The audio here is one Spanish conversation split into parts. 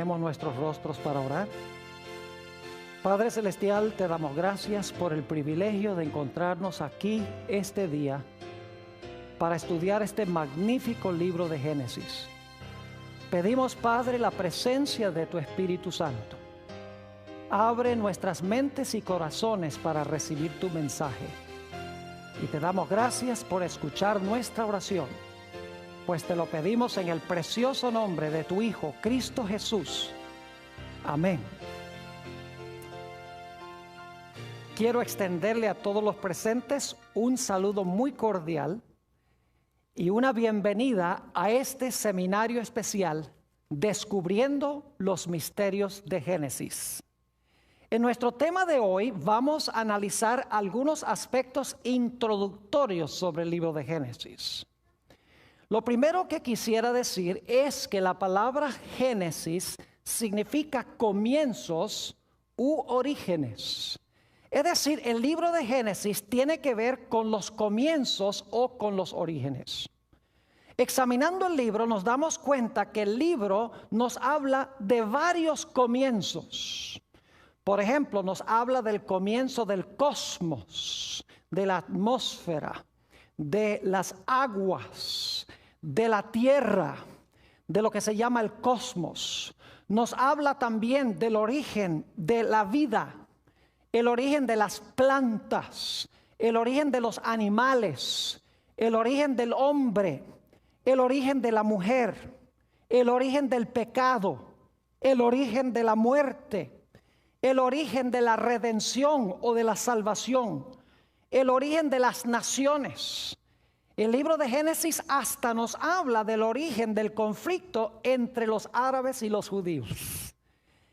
Inclinemos nuestros rostros para orar. Padre Celestial, te damos gracias por el privilegio de encontrarnos aquí este día para estudiar este magnífico libro de Génesis. Pedimos, Padre, la presencia de tu Espíritu Santo. Abre nuestras mentes y corazones para recibir tu mensaje. Y te damos gracias por escuchar nuestra oración, pues te lo pedimos en el precioso nombre de tu Hijo, Cristo Jesús. Amén. Quiero extenderle a todos los presentes un saludo muy cordial y una bienvenida a este seminario especial, Descubriendo los Misterios de Génesis. En nuestro tema de hoy vamos a analizar algunos aspectos introductorios sobre el libro de Génesis. Lo primero que quisiera decir es que la palabra Génesis significa comienzos u orígenes. Es decir, el libro de Génesis tiene que ver con los comienzos o con los orígenes. Examinando el libro nos damos cuenta que el libro nos habla de varios comienzos. Por ejemplo, nos habla del comienzo del cosmos, de la atmósfera, de las aguas, de la tierra, de lo que se llama el cosmos. Nos habla también del origen de la vida, el origen de las plantas, el origen de los animales, el origen del hombre, el origen de la mujer, el origen del pecado, el origen de la muerte, el origen de la redención o de la salvación, el origen de las naciones. El libro de Génesis hasta nos habla del origen del conflicto entre los árabes y los judíos.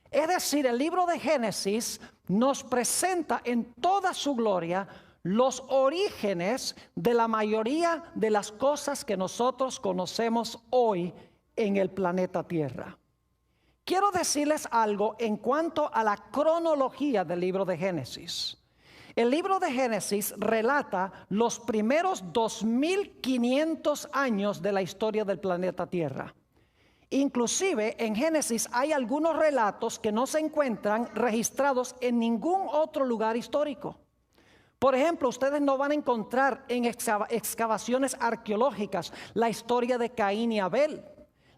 Es decir, el libro de Génesis nos presenta en toda su gloria los orígenes de la mayoría de las cosas que nosotros conocemos hoy en el planeta Tierra. Quiero decirles algo en cuanto a la cronología del libro de Génesis. El libro de Génesis relata los primeros 2500 años de la historia del planeta Tierra. Inclusive en Génesis hay algunos relatos que no se encuentran registrados en ningún otro lugar histórico. Por ejemplo, ustedes no van a encontrar en excavaciones arqueológicas la historia de Caín y Abel,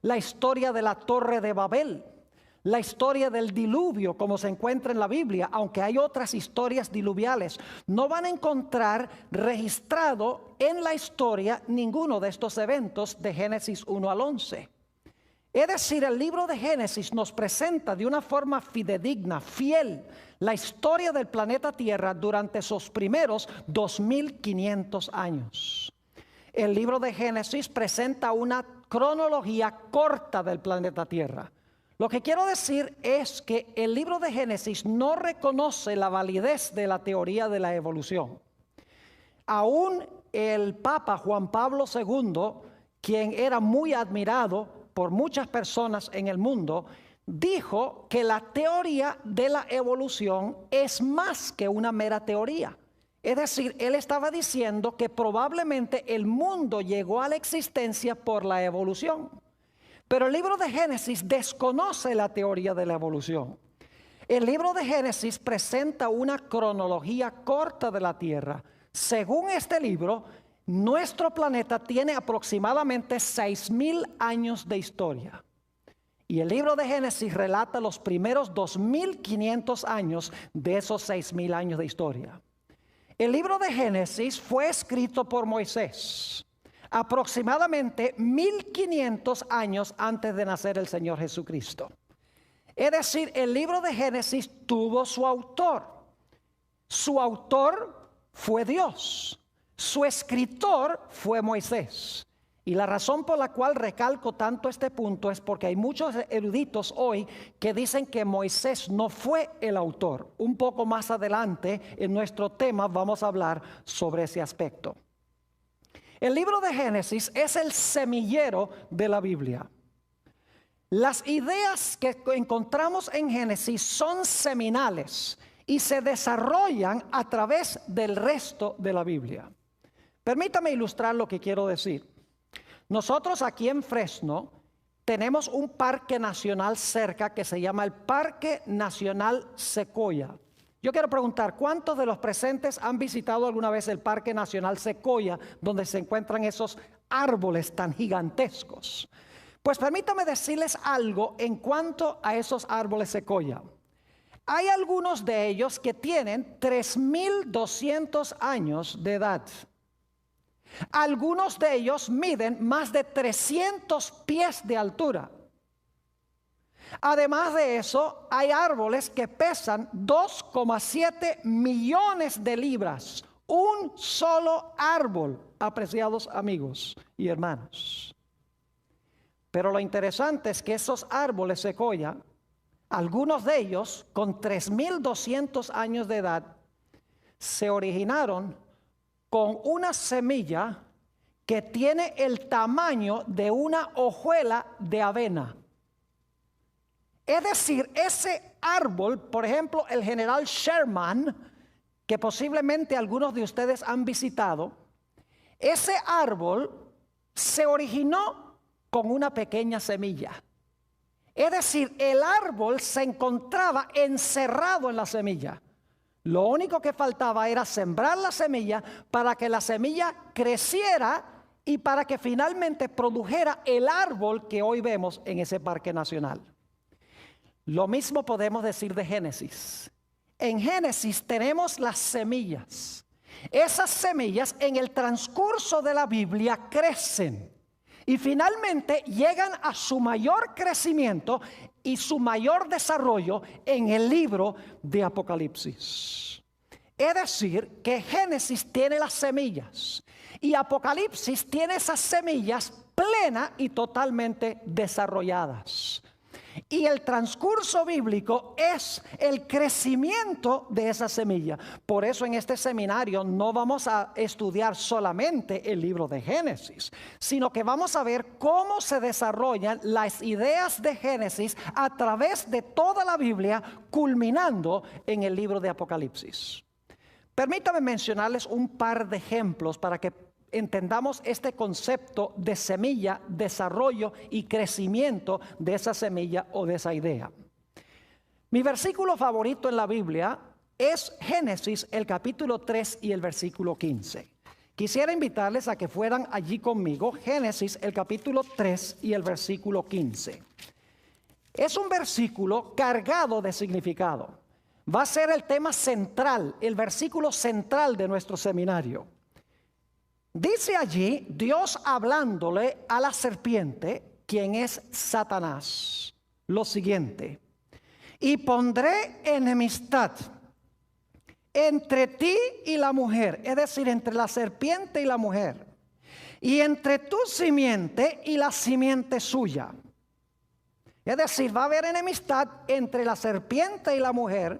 la historia de la Torre de Babel, la historia del diluvio como se encuentra en la Biblia, aunque hay otras historias diluviales. No van a encontrar registrado en la historia ninguno de estos eventos de Génesis 1 al 11. Es decir, el libro de Génesis nos presenta de una forma fidedigna, fiel, la historia del planeta Tierra durante sus primeros 2500 años. El libro de Génesis presenta una cronología corta del planeta Tierra. Lo que quiero decir es que el libro de Génesis no reconoce la validez de la teoría de la evolución. Aún el Papa Juan Pablo II, quien era muy admirado por muchas personas en el mundo, dijo que la teoría de la evolución es más que una mera teoría. Es decir, él estaba diciendo que probablemente el mundo llegó a la existencia por la evolución. Pero el libro de Génesis desconoce la teoría de la evolución. El libro de Génesis presenta una cronología corta de la Tierra. Según este libro, nuestro planeta tiene aproximadamente 6000 años de historia. Y el libro de Génesis relata los primeros 2500 años de esos 6000 años de historia. El libro de Génesis fue escrito por Moisés aproximadamente 1500 años antes de nacer el Señor Jesucristo. Es decir, el libro de Génesis tuvo su autor. Su autor fue Dios. Su escritor fue Moisés. Y la razón por la cual recalco tanto este punto es porque hay muchos eruditos hoy que dicen que Moisés no fue el autor. Un poco más adelante en nuestro tema vamos a hablar sobre ese aspecto. El libro de Génesis es el semillero de la Biblia. Las ideas que encontramos en Génesis son seminales y se desarrollan a través del resto de la Biblia. Permítame ilustrar lo que quiero decir. Nosotros aquí en Fresno tenemos un parque nacional cerca que se llama el Parque Nacional Sequoia. Yo quiero preguntar, ¿cuántos de los presentes han visitado alguna vez el Parque Nacional Sequoia, donde se encuentran esos árboles tan gigantescos? Pues permítame decirles algo en cuanto a esos árboles sequoia. Hay algunos de ellos que tienen 3.200 años de edad. Algunos de ellos miden más de 300 pies de altura. Además de eso, hay árboles que pesan 2,7 millones de libras. Un solo árbol, apreciados amigos y hermanos. Pero lo interesante es que esos árboles sequoia, algunos de ellos con 3.200 años de edad, se originaron con una semilla que tiene el tamaño de una hojuela de avena. Es decir, ese árbol, por ejemplo, el general Sherman, que posiblemente algunos de ustedes han visitado, ese árbol se originó con una pequeña semilla. Es decir, el árbol se encontraba encerrado en la semilla. Lo único que faltaba era sembrar la semilla para que la semilla creciera y para que finalmente produjera el árbol que hoy vemos en ese parque nacional. Lo mismo podemos decir de Génesis. En Génesis tenemos las semillas. Esas semillas en el transcurso de la Biblia crecen y finalmente llegan a su mayor crecimiento y su mayor desarrollo en el libro de Apocalipsis. Es decir, que Génesis tiene las semillas y Apocalipsis tiene esas semillas plenas y totalmente desarrolladas. Y el transcurso bíblico es el crecimiento de esa semilla. Por eso en este seminario no vamos a estudiar solamente el libro de Génesis, sino que vamos a ver cómo se desarrollan las ideas de Génesis a través de toda la Biblia, culminando en el libro de Apocalipsis. Permítame mencionarles un par de ejemplos para que entendamos este concepto de semilla, desarrollo y crecimiento de esa semilla o de esa idea. Mi versículo favorito en la Biblia es Génesis, el capítulo 3 y el versículo 15. Quisiera invitarles a que fueran allí conmigo, Génesis, el capítulo 3 y el versículo 15. Es un versículo cargado de significado. Va a ser el tema central, el versículo central de nuestro seminario. Dice allí Dios hablándole a la serpiente, quien es Satanás, lo siguiente: y pondré enemistad entre ti y la mujer, es decir, entre la serpiente y la mujer, y entre tu simiente y la simiente suya. Es decir, va a haber enemistad entre la serpiente y la mujer,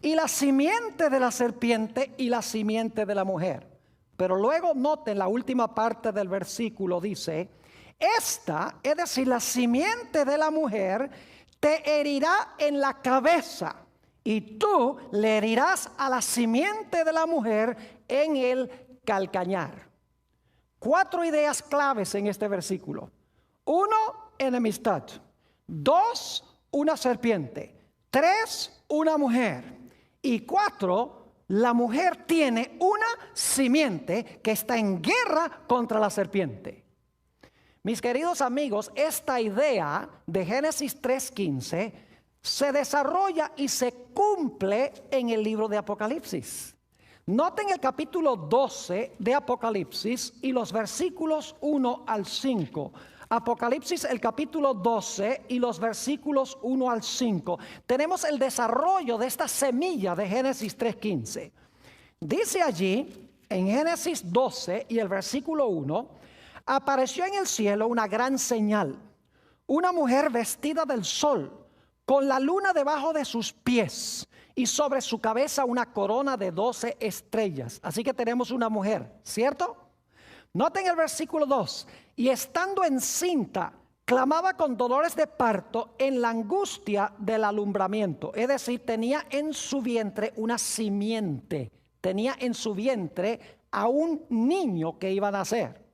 y la simiente de la serpiente y la simiente de la mujer. Pero luego noten la última parte del versículo, dice: esta, es decir, la simiente de la mujer, te herirá en la cabeza, y tú le herirás a la simiente de la mujer en el calcañar. 4 ideas claves en este versículo. 1, enemistad. 2, una serpiente. 3, una mujer. Y 4, la mujer tiene una simiente que está en guerra contra la serpiente. Mis queridos amigos, esta idea de Génesis 3:15 se desarrolla y se cumple en el libro de Apocalipsis. Noten el capítulo 12 de Apocalipsis y los versículos 1 al 5. Apocalipsis, el capítulo 12 y los versículos 1 al 5. Tenemos el desarrollo de esta semilla de Génesis 3:15. Dice allí, en Génesis 12 y el versículo 1, apareció en el cielo una gran señal, una mujer vestida del sol, con la luna debajo de sus pies, y sobre su cabeza una corona de 12 estrellas. Así que tenemos una mujer, ¿cierto? Noten el versículo 2. Y estando encinta, clamaba con dolores de parto en la angustia del alumbramiento. Es decir, tenía en su vientre una simiente. Tenía en su vientre a un niño que iba a nacer.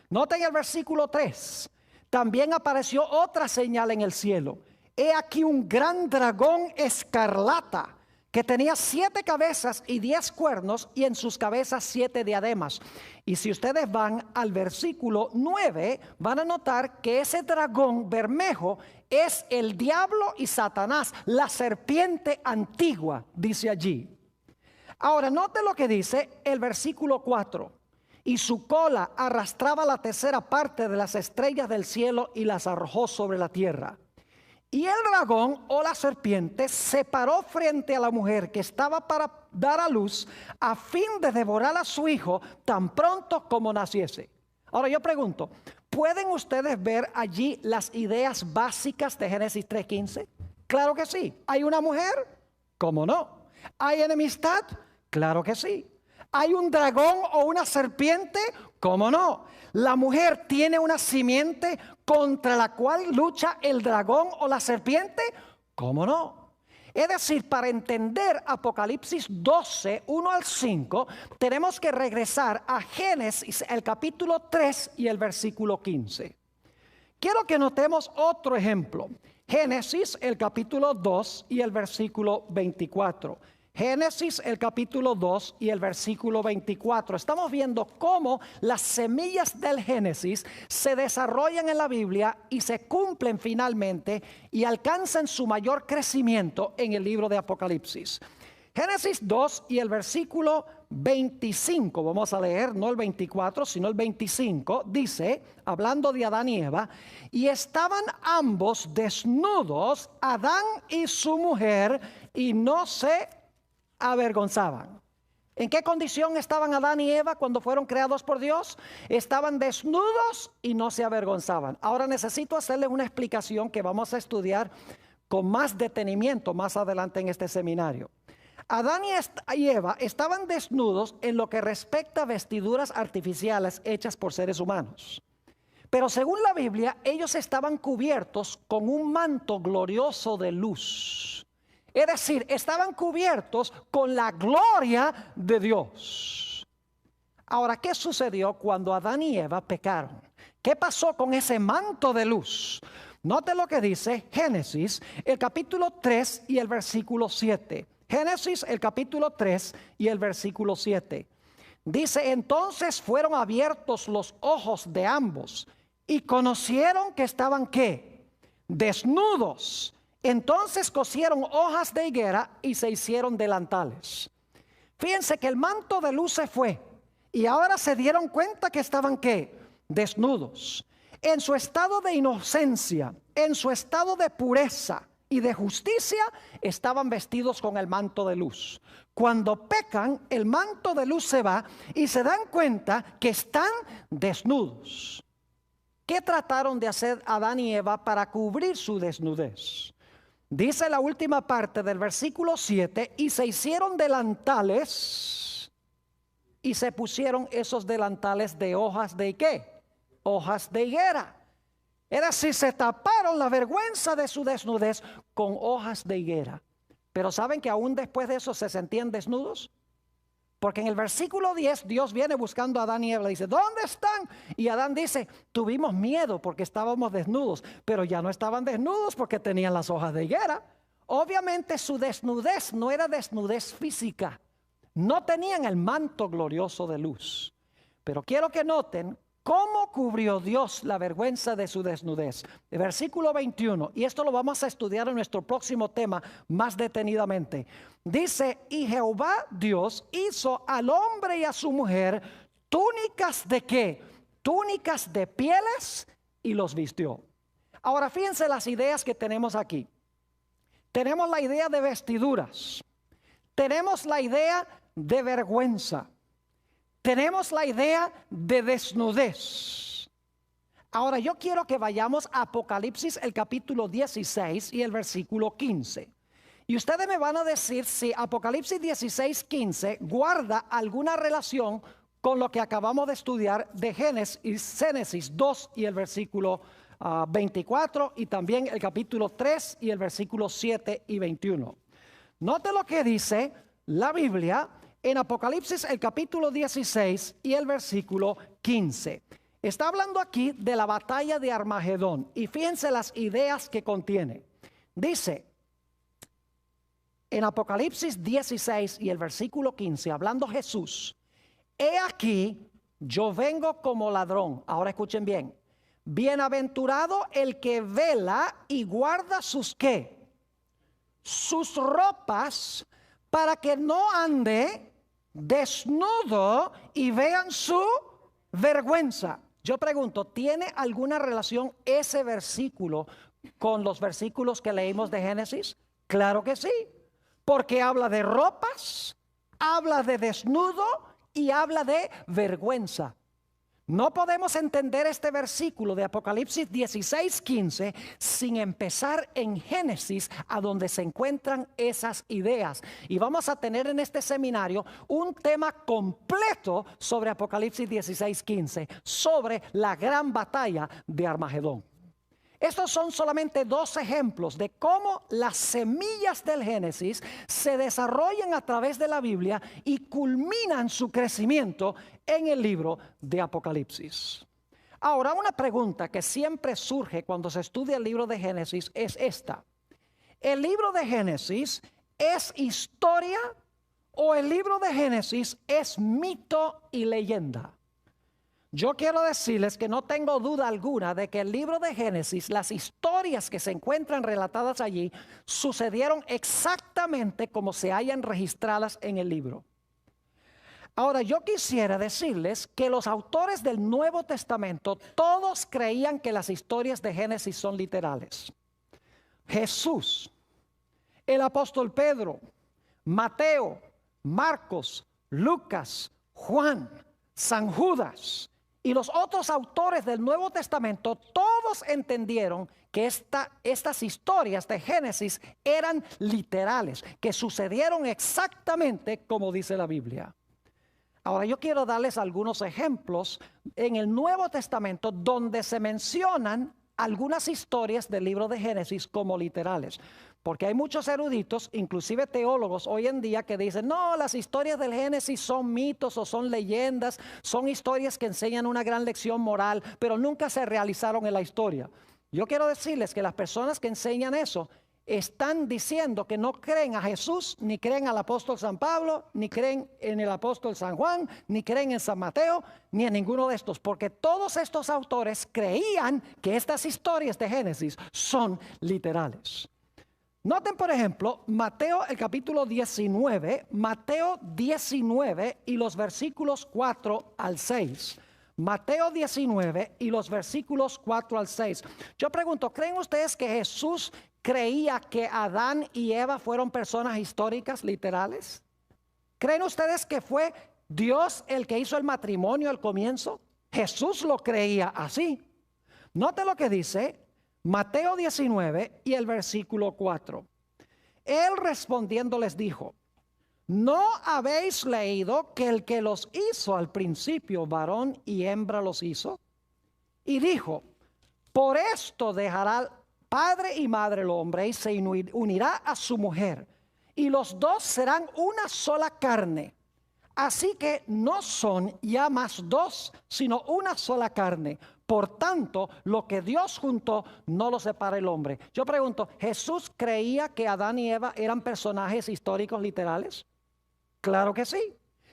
Noten el versículo 3. También apareció otra señal en el cielo. He aquí un gran dragón escarlata que tenía 7 cabezas y 10 cuernos, y en sus cabezas 7 diademas. Y si ustedes van al versículo 9, van a notar que ese dragón bermejo es el diablo y Satanás, la serpiente antigua, dice allí. Ahora, note lo que dice el versículo 4. Y su cola arrastraba la tercera parte de las estrellas del cielo y las arrojó sobre la tierra. Y el dragón o la serpiente se paró frente a la mujer que estaba para dar a luz, a fin de devorar a su hijo tan pronto como naciese. Ahora yo pregunto, ¿pueden ustedes ver allí las ideas básicas de Génesis 3:15? Claro que sí. ¿Hay una mujer? ¿Cómo no? ¿Hay enemistad? Claro que sí. ¿Hay un dragón o una serpiente? ¿Cómo no? La mujer tiene una simiente contra la cual lucha el dragón o la serpiente. ¿Cómo no? Es decir, para entender Apocalipsis 12, 1 al 5, tenemos que regresar a Génesis, el capítulo 3 y el versículo 15. Quiero que notemos otro ejemplo. Génesis, el capítulo 2 y el versículo 24. Génesis, el capítulo 2 y el versículo 24. Estamos viendo cómo las semillas del Génesis se desarrollan en la Biblia y se cumplen finalmente y alcanzan su mayor crecimiento en el libro de Apocalipsis. Génesis 2 y el versículo 25, vamos a leer no el 24 sino el 25, dice, hablando de Adán y Eva, y estaban ambos desnudos, Adán y su mujer, y no se avergonzaban. ¿En qué condición estaban Adán y Eva cuando fueron creados por Dios? Estaban desnudos y no se avergonzaban. Ahora necesito hacerles una explicación que vamos a estudiar con más detenimiento más adelante en este seminario. Adán y Eva estaban desnudos en lo que respecta a vestiduras artificiales hechas por seres humanos. Pero según la Biblia, ellos estaban cubiertos con un manto glorioso de luz. Es decir, estaban cubiertos con la gloria de Dios. Ahora, ¿qué sucedió cuando Adán y Eva pecaron? ¿Qué pasó con ese manto de luz? Note lo que dice Génesis, el capítulo 3 y el versículo 7. Génesis, el capítulo 3 y el versículo 7. Dice, entonces fueron abiertos los ojos de ambos y conocieron que estaban, ¿qué? Desnudos. Entonces cosieron hojas de higuera y se hicieron delantales. Fíjense que el manto de luz se fue y ahora se dieron cuenta que estaban, ¿qué? Desnudos. En su estado de inocencia, en su estado de pureza y de justicia, estaban vestidos con el manto de luz. Cuando pecan, el manto de luz se va y se dan cuenta que están desnudos. ¿Qué trataron de hacer Adán y Eva para cubrir su desnudez? Dice la última parte del versículo 7, y se hicieron delantales y se pusieron esos delantales de hojas de ¿qué? Hojas de higuera. Es decir, se taparon la vergüenza de su desnudez con hojas de higuera. Pero ¿saben que aún después de eso se sentían desnudos? Porque en el versículo 10 Dios viene buscando a Adán y Eva, le dice, ¿dónde están? Y Adán dice, tuvimos miedo porque estábamos desnudos, pero ya no estaban desnudos porque tenían las hojas de higuera. Obviamente su desnudez no era desnudez física, no tenían el manto glorioso de luz. Pero quiero que noten cómo cubrió Dios la vergüenza de su desnudez. El versículo 21, y esto lo vamos a estudiar en nuestro próximo tema más detenidamente. Dice, y Jehová Dios hizo al hombre y a su mujer túnicas de ¿qué? Túnicas de pieles y los vistió. Ahora fíjense las ideas que tenemos aquí. Tenemos la idea de vestiduras. Tenemos la idea de vergüenza. Tenemos la idea de desnudez. Ahora yo quiero que vayamos a Apocalipsis el capítulo 16 y el versículo 15. Y ustedes me van a decir si Apocalipsis 16, 15 guarda alguna relación con lo que acabamos de estudiar de Génesis 2 y el versículo 24 y también el capítulo 3 y el versículo 7 y 21. Note lo que dice la Biblia en Apocalipsis el capítulo 16 y el versículo 15. Está hablando aquí de la batalla de Armagedón y fíjense las ideas que contiene. Dice en Apocalipsis 16 y el versículo 15, hablando Jesús: he aquí, yo vengo como ladrón. Ahora escuchen bien. Bienaventurado el que vela y guarda sus ¿qué? Sus ropas, para que no ande desnudo y vean su vergüenza. Yo pregunto, ¿tiene alguna relación ese versículo con los versículos que leímos de Génesis? Claro que sí, porque habla de ropas, habla de desnudo y habla de vergüenza. No podemos entender este versículo de Apocalipsis 16:15 sin empezar en Génesis, a donde se encuentran esas ideas. Y vamos a tener en este seminario un tema completo sobre Apocalipsis 16:15, sobre la gran batalla de Armagedón. Estos son solamente dos ejemplos de cómo las semillas del Génesis se desarrollan a través de la Biblia y culminan su crecimiento en el libro de Apocalipsis. Ahora, una pregunta que siempre surge cuando se estudia el libro de Génesis es esta: ¿el libro de Génesis es historia o el libro de Génesis es mito y leyenda? Yo quiero decirles que no tengo duda alguna de que el libro de Génesis, las historias que se encuentran relatadas allí, sucedieron exactamente como se hayan registradas en el libro. Ahora, yo quisiera decirles que los autores del Nuevo Testamento todos creían que las historias de Génesis son literales. Jesús, el apóstol Pedro, Mateo, Marcos, Lucas, Juan, San Judas y los otros autores del Nuevo Testamento, todos entendieron que estas historias de Génesis eran literales, que sucedieron exactamente como dice la Biblia. Ahora, yo quiero darles algunos ejemplos en el Nuevo Testamento donde se mencionan algunas historias del libro de Génesis como literales. Porque hay muchos eruditos, inclusive teólogos hoy en día, que dicen: no, las historias del Génesis son mitos o son leyendas, son historias que enseñan una gran lección moral, pero nunca se realizaron en la historia. Yo quiero decirles que las personas que enseñan eso están diciendo que no creen a Jesús, ni creen al apóstol San Pablo, ni creen en el apóstol San Juan, ni creen en San Mateo, ni en ninguno de estos, porque todos estos autores creían que estas historias de Génesis son literales. Noten, por ejemplo, Mateo el capítulo 19, Mateo 19 y los versículos 4 al 6. Mateo 19 y los versículos 4 al 6. Yo pregunto, ¿creen ustedes que Jesús creía que Adán y Eva fueron personas históricas, literales? ¿Creen ustedes que fue Dios el que hizo el matrimonio al comienzo? Jesús lo creía así. Note lo que dice Mateo 19 y el versículo 4. Él respondiendo les dijo: ¿no habéis leído que el que los hizo al principio, varón y hembra los hizo? Y dijo: por esto dejará padre y madre el hombre y se unirá a su mujer, y los dos serán una sola carne. Así que no son ya más dos, sino una sola carne. Por tanto, lo que Dios juntó, no lo separa el hombre. Yo pregunto, ¿Jesús creía que Adán y Eva eran personajes históricos literales? Claro que sí.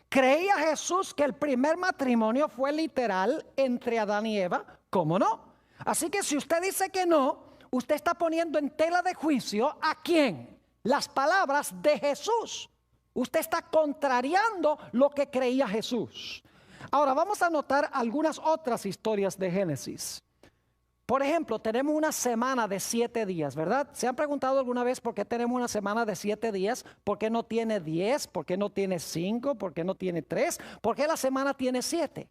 ¿Creía Jesús que el primer matrimonio fue literal entre Adán y Eva? ¿Cómo no? Así que si usted dice que no, usted está poniendo en tela de juicio ¿a quién? Las palabras de Jesús. Usted está contrariando lo que creía Jesús. Ahora vamos a notar algunas otras historias de Génesis. Por ejemplo, tenemos una semana de 7 días, ¿verdad? ¿Se han preguntado alguna vez por qué tenemos una semana de 7 días? ¿Por qué no tiene 10? ¿Por qué no tiene 5? ¿Por qué no tiene 3? ¿Por qué la semana tiene 7?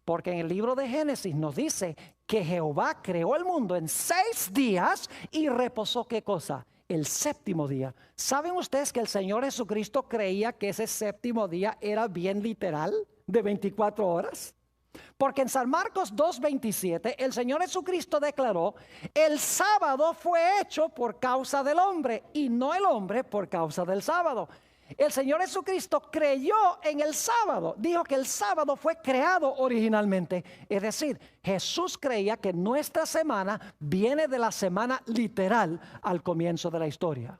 Porque en el libro de Génesis nos dice que Jehová creó el mundo en 6 días y reposó, ¿qué cosa? El séptimo día. ¿Saben ustedes que el Señor Jesucristo creía que ese séptimo día era bien literal, de 24 horas? Porque en San Marcos 2:27 el Señor Jesucristo declaró: el sábado fue hecho por causa del hombre y no el hombre por causa del sábado. El Señor Jesucristo creyó en el sábado. Dijo que el sábado fue creado originalmente. Es decir, Jesús creía que nuestra semana viene de la semana literal al comienzo de la historia.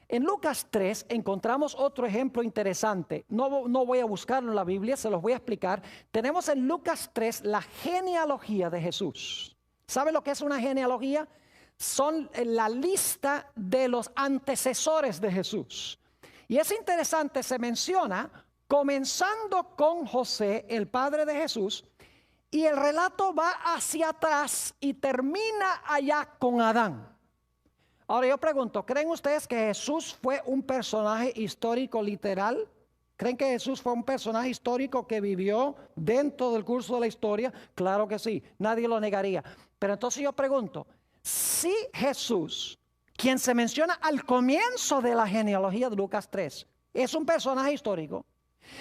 En Lucas 3 encontramos otro ejemplo interesante. No voy a buscarlo en la Biblia, se los voy a explicar. Tenemos en Lucas 3 la genealogía de Jesús. ¿Sabe lo que es una genealogía? Son la lista de los antecesores de Jesús. Y es interesante, se menciona comenzando con José, el padre de Jesús, y el relato va hacia atrás y termina allá con Adán. Ahora yo pregunto, ¿creen ustedes que Jesús fue un personaje histórico literal? ¿Creen que Jesús fue un personaje histórico que vivió dentro del curso de la historia? Claro que sí, nadie lo negaría. Pero entonces yo pregunto, si Jesús, quien se menciona al comienzo de la genealogía de Lucas 3, es un personaje histórico,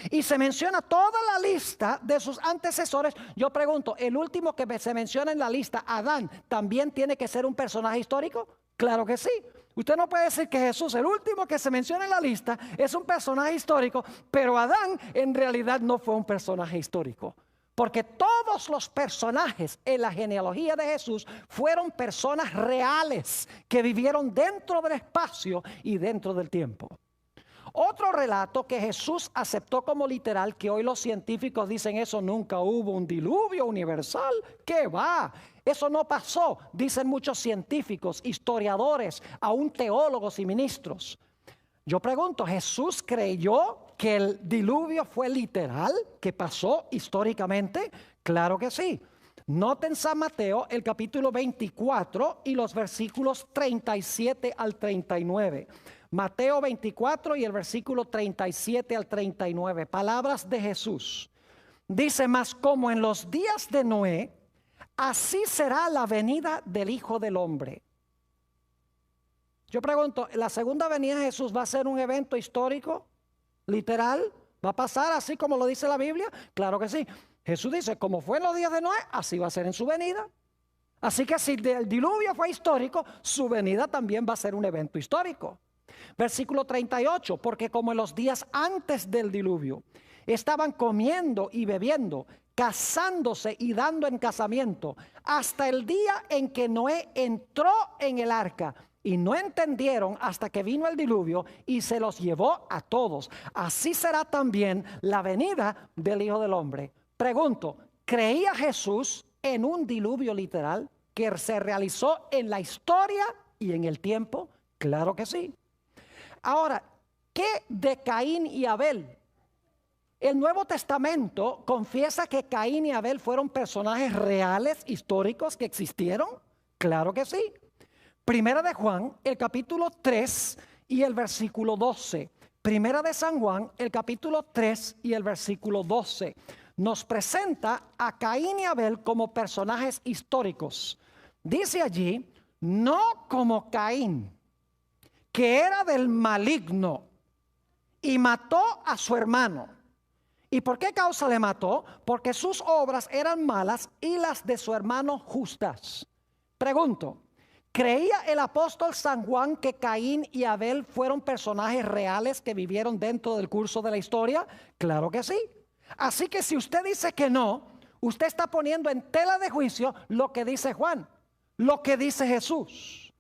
y se menciona toda la lista de sus antecesores, yo pregunto, ¿el último que se menciona en la lista, Adán, también tiene que ser un personaje histórico? Claro que sí. Usted no puede decir que Jesús, el último que se menciona en la lista, es un personaje histórico, pero Adán en realidad no fue un personaje histórico. Porque todos los personajes en la genealogía de Jesús fueron personas reales que vivieron dentro del espacio y dentro del tiempo. Otro relato que Jesús aceptó como literal, que hoy los científicos dicen eso, nunca hubo un diluvio universal. ¿Qué va? Eso no pasó, dicen muchos científicos, historiadores, aún teólogos y ministros. Yo pregunto, ¿Jesús creyó que el diluvio fue literal, que pasó históricamente? Claro que sí. Noten San Mateo el capítulo 24 y los versículos 37 al 39. Mateo 24 y el versículo 37 al 39. Palabras de Jesús. Dice, mas como en los días de Noé, así será la venida del Hijo del Hombre. Yo pregunto, ¿la segunda venida de Jesús va a ser un evento histórico, literal? ¿Va a pasar así como lo dice la Biblia? Claro que sí. Jesús dice, como fue en los días de Noé, así va a ser en su venida. Así que si el diluvio fue histórico, su venida también va a ser un evento histórico. Versículo 38, porque como en los días antes del diluvio, estaban comiendo y bebiendo, casándose y dando en casamiento, hasta el día en que Noé entró en el arca. Y no entendieron hasta que vino el diluvio y se los llevó a todos. Así será también la venida del Hijo del Hombre. Pregunto, ¿creía Jesús en un diluvio literal que se realizó en la historia y en el tiempo? Claro que sí. Ahora, ¿qué de Caín y Abel? El Nuevo Testamento confiesa que Caín y Abel fueron personajes reales, históricos que existieron. Claro que sí. Primera de Juan, el capítulo 3 y el versículo 12. Primera de San Juan, el capítulo 3 y el versículo 12. Nos presenta a Caín y Abel como personajes históricos. Dice allí, no como Caín, que era del maligno y mató a su hermano. ¿Y por qué causa le mató? Porque sus obras eran malas y las de su hermano justas. Pregunto, ¿creía el apóstol San Juan que Caín y Abel fueron personajes reales que vivieron dentro del curso de la historia? Claro que sí. Así que si usted dice que no, usted está poniendo en tela de juicio lo que dice Juan, lo que dice Jesús.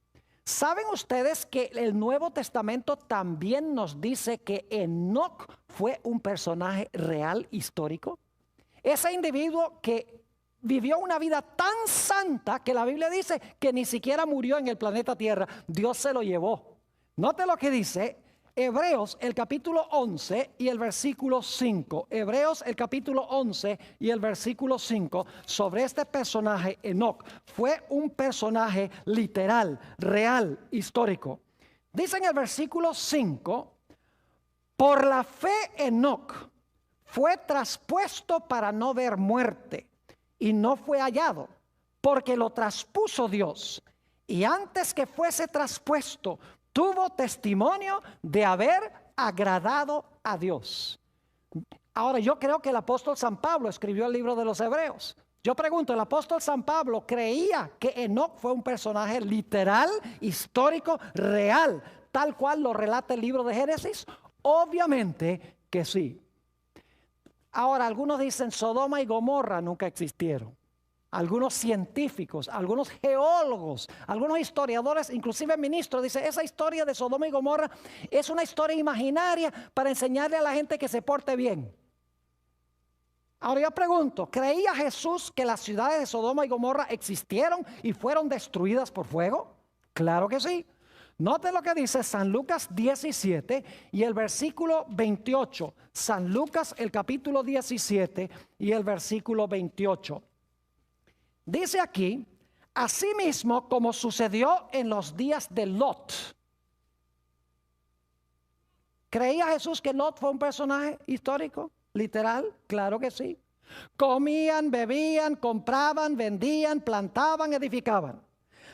¿Saben ustedes que el Nuevo Testamento también nos dice que Enoc fue un personaje real, histórico? Ese individuo que vivió una vida tan santa que la Biblia dice que ni siquiera murió en el planeta Tierra. Dios se lo llevó. Note lo que dice Hebreos el capítulo 11 y el versículo 5. Hebreos el capítulo 11 y el versículo 5 sobre este personaje Enoc. Fue un personaje literal, real, histórico. Dice en el versículo 5, por la fe Enoc fue traspuesto para no ver muerte y no fue hallado, porque lo traspuso Dios. Y antes que fuese traspuesto, tuvo testimonio de haber agradado a Dios. Ahora, yo creo que el apóstol San Pablo escribió el libro de los Hebreos. Yo pregunto, ¿el apóstol San Pablo creía que Enoc fue un personaje literal, histórico, real, tal cual lo relata el libro de Génesis? Obviamente que sí. Ahora, algunos dicen Sodoma y Gomorra nunca existieron. Algunos científicos, algunos geólogos, algunos historiadores, inclusive ministros, dicen esa historia de Sodoma y Gomorra es una historia imaginaria para enseñarle a la gente que se porte bien. Ahora yo pregunto, ¿creía Jesús que las ciudades de Sodoma y Gomorra existieron y fueron destruidas por fuego? Claro que sí. Note lo que dice San Lucas 17 y el versículo 28. San Lucas el capítulo 17 y el versículo 28. Dice aquí, asimismo como sucedió en los días de Lot. ¿Creía Jesús que Lot fue un personaje histórico? ¿Literal? Claro que sí. Comían, bebían, compraban, vendían, plantaban, edificaban.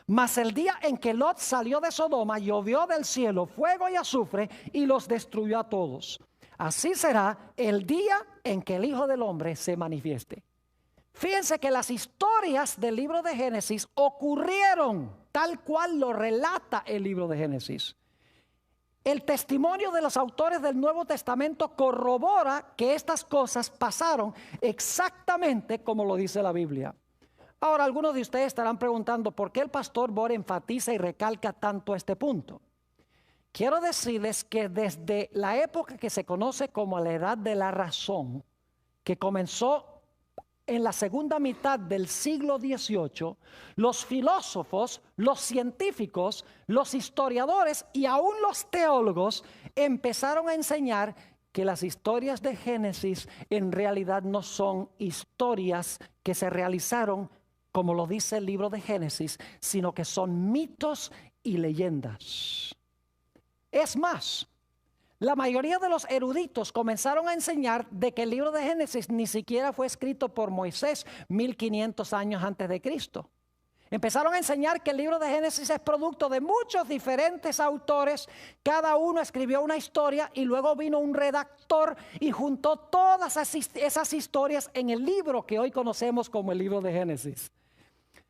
Mas el día en que Lot salió de Sodoma, llovió del cielo fuego y azufre y los destruyó a todos. Así será el día en que el Hijo del Hombre se manifieste. Fíjense que las historias del libro de Génesis ocurrieron tal cual lo relata el libro de Génesis. El testimonio de los autores del Nuevo Testamento corrobora que estas cosas pasaron exactamente como lo dice la Biblia. Ahora, algunos de ustedes estarán preguntando por qué el pastor Bor enfatiza y recalca tanto este punto. Quiero decirles que desde la época que se conoce como la Edad de la Razón, que comenzó en la segunda mitad del siglo XVIII, los filósofos, los científicos, los historiadores y aún los teólogos empezaron a enseñar que las historias de Génesis en realidad no son historias que se realizaron como lo dice el libro de Génesis, sino que son mitos y leyendas. Es más, la mayoría de los eruditos comenzaron a enseñar de que el libro de Génesis ni siquiera fue escrito por Moisés 1500 años antes de Cristo. Empezaron a enseñar que el libro de Génesis es producto de muchos diferentes autores. Cada uno escribió una historia y luego vino un redactor y juntó todas esas historias en el libro que hoy conocemos como el libro de Génesis.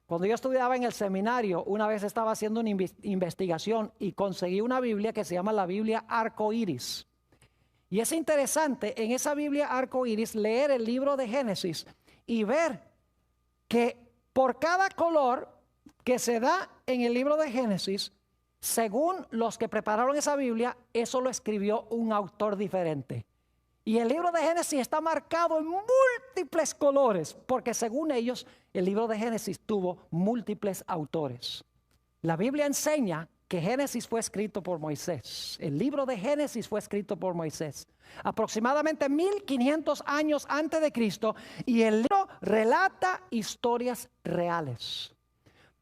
Cuando yo estudiaba en el seminario, una vez estaba haciendo una investigación y conseguí una Biblia que se llama la Biblia Arco Iris. Y es interesante en esa Biblia Arco Iris leer el libro de Génesis y ver que por cada color que se da en el libro de Génesis, según los que prepararon esa Biblia, eso lo escribió un autor diferente. Y el libro de Génesis está marcado en múltiples colores, porque según ellos, el libro de Génesis tuvo múltiples autores. La Biblia enseña que Génesis fue escrito por Moisés. El libro de Génesis fue escrito por Moisés, aproximadamente 1500 años antes de Cristo, y el libro relata historias reales.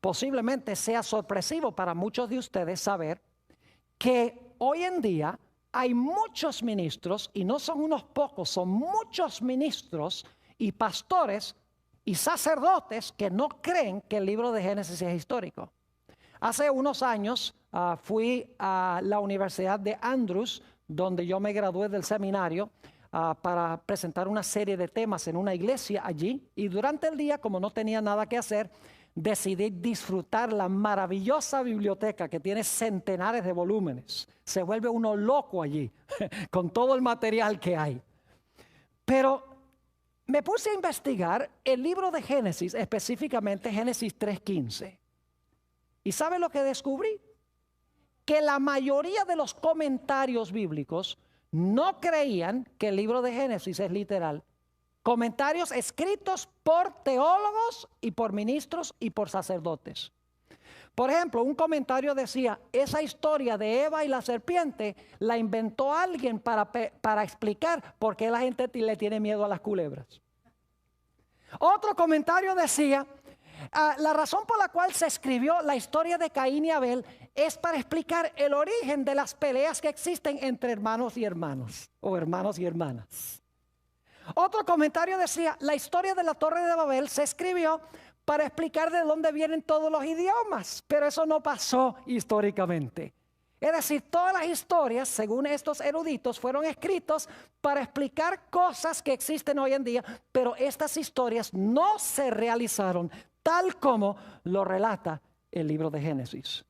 Posiblemente sea sorpresivo para muchos de ustedes saber que hoy en día hay muchos ministros, y no son unos pocos, son muchos ministros y pastores y sacerdotes que no creen que el libro de Génesis es histórico. Hace unos años fui a la Universidad de Andrews, donde yo me gradué del seminario, para presentar una serie de temas en una iglesia allí. Y durante el día, como no tenía nada que hacer, decidí disfrutar la maravillosa biblioteca que tiene centenares de volúmenes. Se vuelve uno loco allí con todo el material que hay. Pero me puse a investigar el libro de Génesis, específicamente Génesis 3:15. ¿Y sabe lo que descubrí? Que la mayoría de los comentarios bíblicos no creían que el libro de Génesis es literal. Comentarios escritos por teólogos y por ministros y por sacerdotes. Por ejemplo, un comentario decía, esa historia de Eva y la serpiente la inventó alguien para explicar por qué la gente le tiene miedo a las culebras. Otro comentario decía, la razón por la cual se escribió la historia de Caín y Abel es para explicar el origen de las peleas que existen entre hermanos y hermanos, o hermanos y hermanas. Otro comentario decía, la historia de la Torre de Babel se escribió para explicar de dónde vienen todos los idiomas, pero eso no pasó históricamente. Es decir, todas las historias, según estos eruditos, fueron escritos para explicar cosas que existen hoy en día, pero estas historias no se realizaron tal como lo relata el libro de Génesis.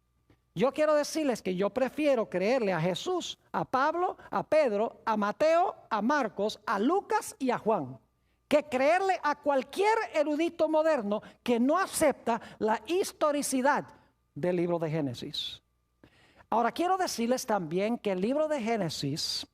Yo quiero decirles que yo prefiero creerle a Jesús, a Pablo, a Pedro, a Mateo, a Marcos, a Lucas y a Juan, que creerle a cualquier erudito moderno que no acepta la historicidad del libro de Génesis. Ahora quiero decirles también que el libro de Génesis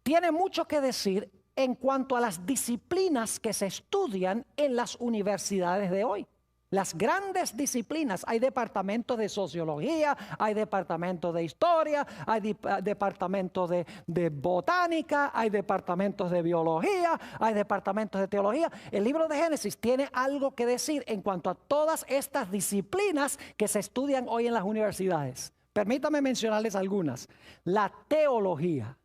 tiene mucho que decir en cuanto a las disciplinas que se estudian en las universidades de hoy. Las grandes disciplinas, hay departamentos de sociología, hay departamentos de historia, hay departamentos de botánica, hay departamentos de biología, hay departamentos de teología. El libro de Génesis tiene algo que decir en cuanto a todas estas disciplinas que se estudian hoy en las universidades. Permítame mencionarles algunas. La teología.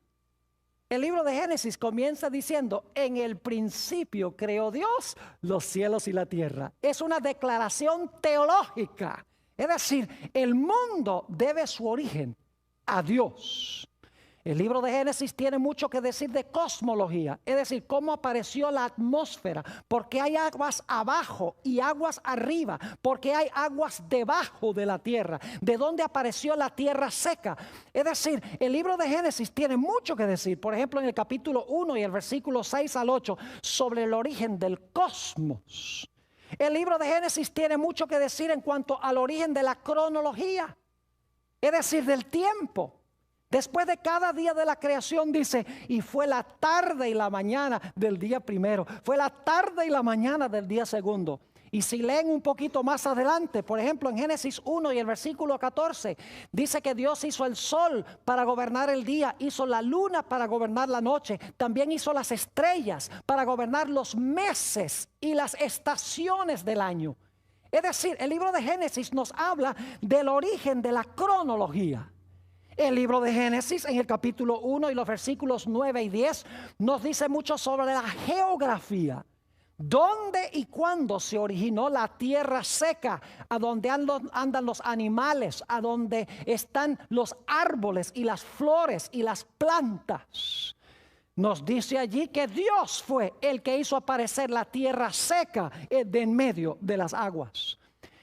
El libro de Génesis comienza diciendo, en el principio creó Dios los cielos y la tierra. Es una declaración teológica. Es decir, el mundo debe su origen a Dios. El libro de Génesis tiene mucho que decir de cosmología, es decir, cómo apareció la atmósfera, por qué hay aguas abajo y aguas arriba, por qué hay aguas debajo de la tierra, de dónde apareció la tierra seca. Es decir, el libro de Génesis tiene mucho que decir, por ejemplo, en el capítulo 1 y el versículo 6 al 8, sobre el origen del cosmos. El libro de Génesis tiene mucho que decir en cuanto al origen de la cronología, es decir, del tiempo. Después de cada día de la creación dice, y fue la tarde y la mañana del día primero, fue la tarde y la mañana del día segundo. Y si leen un poquito más adelante, por ejemplo en Génesis 1 y el versículo 14, dice que Dios hizo el sol para gobernar el día, hizo la luna para gobernar la noche, también hizo las estrellas para gobernar los meses y las estaciones del año. Es decir, el libro de Génesis nos habla del origen de la cronología. El libro de Génesis en el capítulo 1 y los versículos 9 y 10 nos dice mucho sobre la geografía. ¿Dónde y cuándo se originó la tierra seca? A donde andan los animales, a donde están los árboles y las flores y las plantas. Nos dice allí que Dios fue el que hizo aparecer la tierra seca de en medio de las aguas.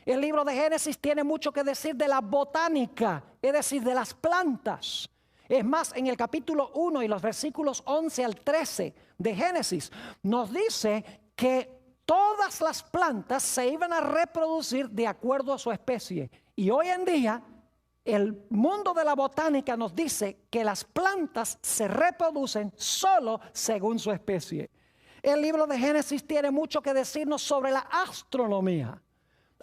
El libro de Génesis tiene mucho que decir de la botánica, es decir, de las plantas. Es más, en el capítulo 1 y los versículos 11 al 13 de Génesis, nos dice que todas las plantas se iban a reproducir de acuerdo a su especie. Y hoy en día, el mundo de la botánica nos dice que las plantas se reproducen solo según su especie. El libro de Génesis tiene mucho que decirnos sobre la astronomía.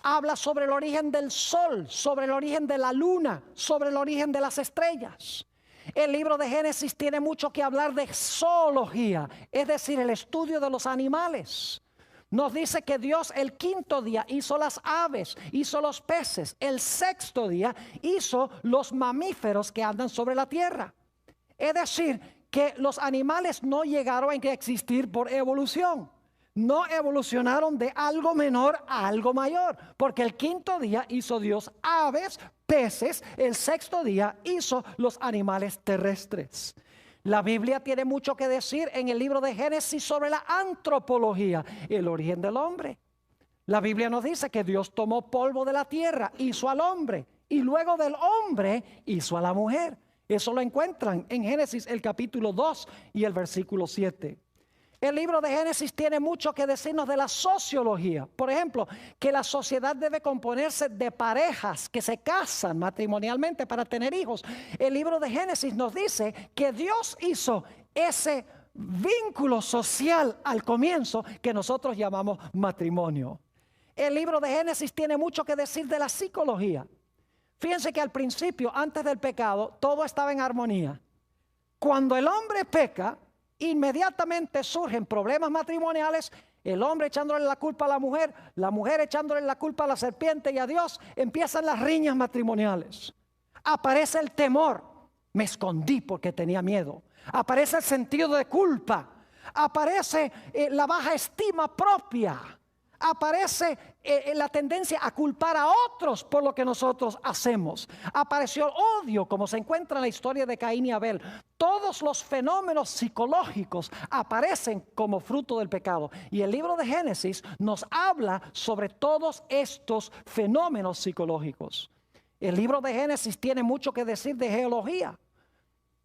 Habla sobre el origen del sol, sobre el origen de la luna, sobre el origen de las estrellas. El libro de Génesis tiene mucho que hablar de zoología, es decir, el estudio de los animales. Nos dice que Dios el quinto día hizo las aves, hizo los peces. El sexto día hizo los mamíferos que andan sobre la tierra. Es decir, que los animales no llegaron a existir por evolución. No evolucionaron de algo menor a algo mayor, porque el quinto día hizo Dios aves, peces, el sexto día hizo los animales terrestres. La Biblia tiene mucho que decir en el libro de Génesis sobre la antropología, el origen del hombre. La Biblia nos dice que Dios tomó polvo de la tierra, hizo al hombre, y luego del hombre hizo a la mujer. Eso lo encuentran en Génesis el capítulo 2 y el versículo 7. El libro de Génesis tiene mucho que decirnos de la sociología. Por ejemplo, que la sociedad debe componerse de parejas que se casan matrimonialmente para tener hijos. El libro de Génesis nos dice que Dios hizo ese vínculo social al comienzo que nosotros llamamos matrimonio. El libro de Génesis tiene mucho que decir de la psicología. Fíjense que al principio, antes del pecado, todo estaba en armonía. Cuando el hombre peca, inmediatamente surgen problemas matrimoniales, el hombre echándole la culpa a la mujer echándole la culpa a la serpiente y a Dios, empiezan las riñas matrimoniales. Aparece el temor, me escondí porque tenía miedo. Aparece el sentido de culpa, aparece la baja estima propia, aparece la tendencia a culpar a otros por lo que nosotros hacemos. Apareció el odio, como se encuentra en la historia de Caín y Abel. Todos los fenómenos psicológicos aparecen como fruto del pecado. Y el libro de Génesis nos habla sobre todos estos fenómenos psicológicos. El libro de Génesis tiene mucho que decir de geología.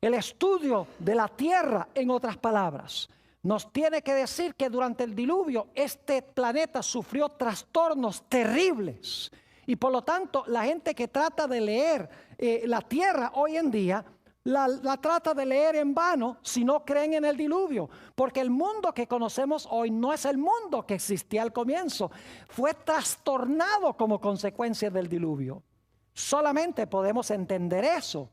El estudio de la tierra, en otras palabras, nos tiene que decir que durante el diluvio este planeta sufrió trastornos terribles. Y por lo tanto, la gente que trata de leer la tierra hoy en día, la trata de leer en vano si no creen en el diluvio. Porque el mundo que conocemos hoy no es el mundo que existía al comienzo. Fue trastornado como consecuencia del diluvio. Solamente podemos entender eso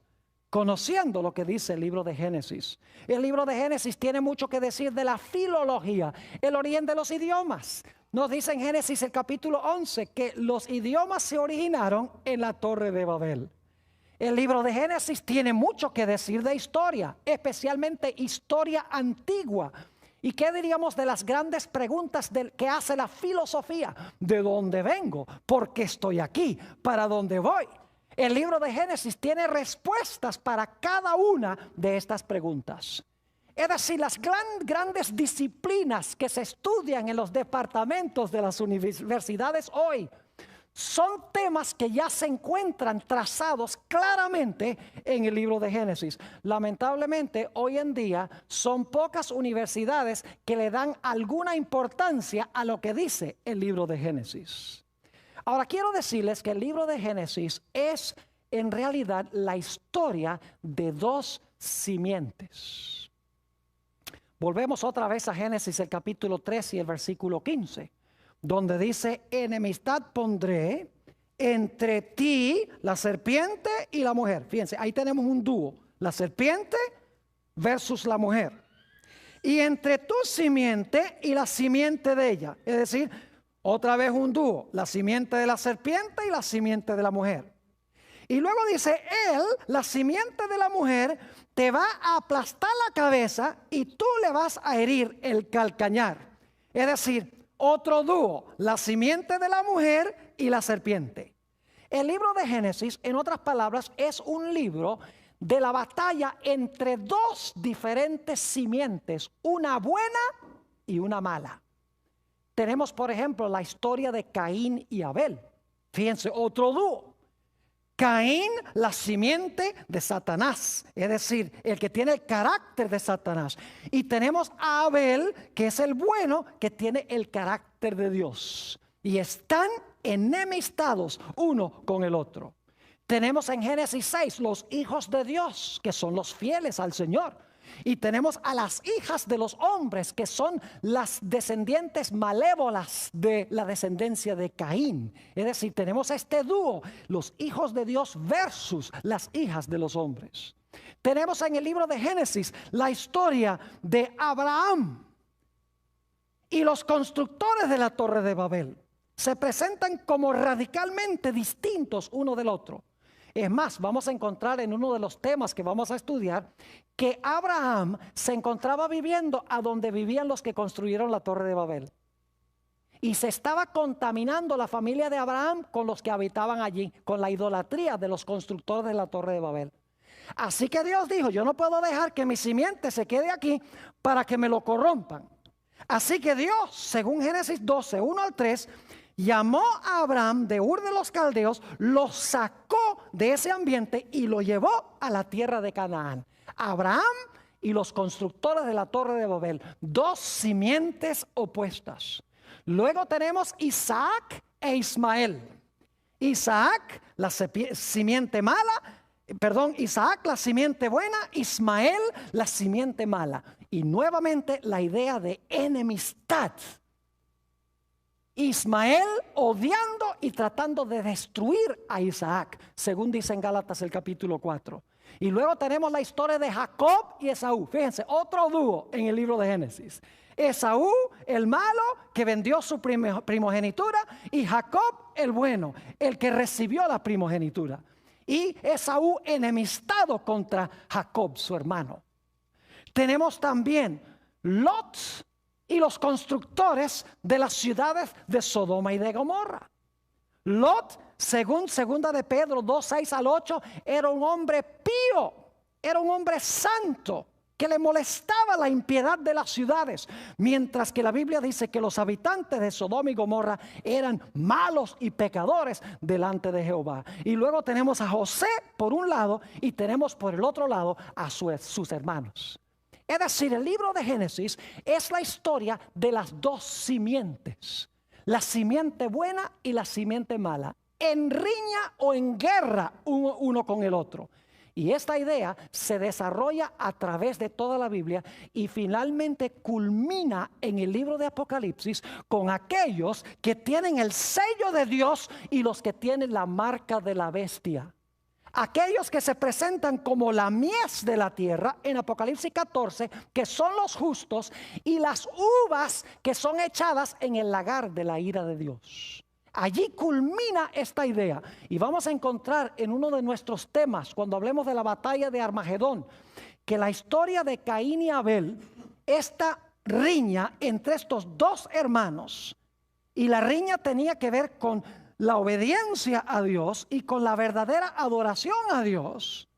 conociendo lo que dice el libro de Génesis. El libro de Génesis tiene mucho que decir de la filología, el origen de los idiomas. Nos dice en Génesis el capítulo 11 que los idiomas se originaron en la Torre de Babel. El libro de Génesis tiene mucho que decir de historia, especialmente historia antigua. ¿Y qué diríamos de las grandes preguntas que hace la filosofía? ¿De dónde vengo? ¿Por qué estoy aquí? ¿Para dónde voy? El libro de Génesis tiene respuestas para cada una de estas preguntas. Es decir, las grandes disciplinas que se estudian en los departamentos de las universidades hoy son temas que ya se encuentran trazados claramente en el libro de Génesis. Lamentablemente, hoy en día son pocas universidades que le dan alguna importancia a lo que dice el libro de Génesis. Ahora quiero decirles que el libro de Génesis es en realidad la historia de dos simientes. Volvemos otra vez a Génesis el capítulo 3 y el versículo 15, donde dice: enemistad pondré entre ti, la serpiente, y la mujer. Fíjense, ahí tenemos un dúo, la serpiente versus la mujer. Y entre tu simiente y la simiente de ella, es decir, otra vez un dúo, la simiente de la serpiente y la simiente de la mujer. Y luego dice, él, la simiente de la mujer, te va a aplastar la cabeza y tú le vas a herir el calcañar. Es decir, otro dúo, la simiente de la mujer y la serpiente. El libro de Génesis, en otras palabras, es un libro de la batalla entre dos diferentes simientes, una buena y una mala. Tenemos, por ejemplo, la historia de Caín y Abel. Fíjense, otro dúo. Caín, la simiente de Satanás, es decir, el que tiene el carácter de Satanás. Y tenemos a Abel, que es el bueno, que tiene el carácter de Dios. Y están enemistados uno con el otro. Tenemos en Génesis 6 los hijos de Dios, que son los fieles al Señor. Y tenemos a las hijas de los hombres, que son las descendientes malévolas de la descendencia de Caín. Es decir, tenemos este dúo, los hijos de Dios versus las hijas de los hombres. Tenemos en el libro de Génesis la historia de Abraham y los constructores de la Torre de Babel. Se presentan como radicalmente distintos uno del otro. Es más, vamos a encontrar en uno de los temas que vamos a estudiar que Abraham se encontraba viviendo a donde vivían los que construyeron la Torre de Babel. Y se estaba contaminando la familia de Abraham con los que habitaban allí, con la idolatría de los constructores de la Torre de Babel. Así que Dios dijo, yo no puedo dejar que mi simiente se quede aquí para que me lo corrompan. Así que Dios, según Génesis 12, 1 al 3, llamó a Abraham de Ur de los Caldeos, lo sacó de ese ambiente y lo llevó a la tierra de Canaán. Abraham y los constructores de la Torre de Babel, dos simientes opuestas. Luego tenemos Isaac e Ismael. Isaac, la simiente mala, Isaac, la simiente buena, Ismael, la simiente mala. Y nuevamente la idea de enemistad. Ismael odiando y tratando de destruir a Isaac, según dice en Gálatas el capítulo 4. Y luego tenemos la historia de Jacob y Esaú. Fíjense, otro dúo en el libro de Génesis. Esaú, el malo, que vendió su primogenitura, y Jacob, el bueno, el que recibió la primogenitura. Y Esaú enemistado contra Jacob, su hermano. Tenemos también Lot y los constructores de las ciudades de Sodoma y de Gomorra. Lot, según segunda de Pedro 2, 6 al 8, era un hombre pío, era un hombre santo, que le molestaba la impiedad de las ciudades, mientras que la Biblia dice que los habitantes de Sodoma y Gomorra eran malos y pecadores delante de Jehová. Y luego tenemos a José por un lado y tenemos por el otro lado a sus hermanos. Es decir, el libro de Génesis es la historia de las dos simientes, la simiente buena y la simiente mala, en riña o en guerra uno con el otro. Y esta idea se desarrolla a través de toda la Biblia y finalmente culmina en el libro de Apocalipsis con aquellos que tienen el sello de Dios y los que tienen la marca de la bestia. Aquellos que se presentan como la mies de la tierra en Apocalipsis 14, que son los justos, y las uvas que son echadas en el lagar de la ira de Dios. Allí culmina esta idea y vamos a encontrar en uno de nuestros temas, cuando hablemos de la batalla de Armagedón, que la historia de Caín y Abel, esta riña entre estos dos hermanos, y la riña tenía que ver con la obediencia a Dios y con la verdadera adoración a Dios.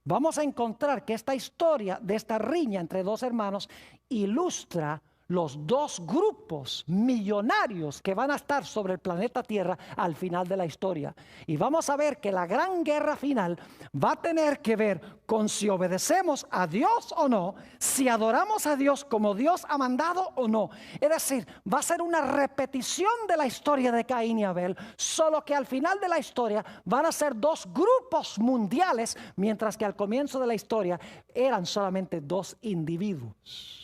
Vamos a encontrar que esta historia de esta riña entre dos hermanos ilustra los dos grupos millonarios que van a estar sobre el planeta Tierra al final de la historia. Y vamos a ver que la gran guerra final va a tener que ver con si obedecemos a Dios o no, si adoramos a Dios como Dios ha mandado o no. Es decir, va a ser una repetición de la historia de Caín y Abel, solo que al final de la historia van a ser dos grupos mundiales, mientras que al comienzo de la historia eran solamente dos individuos.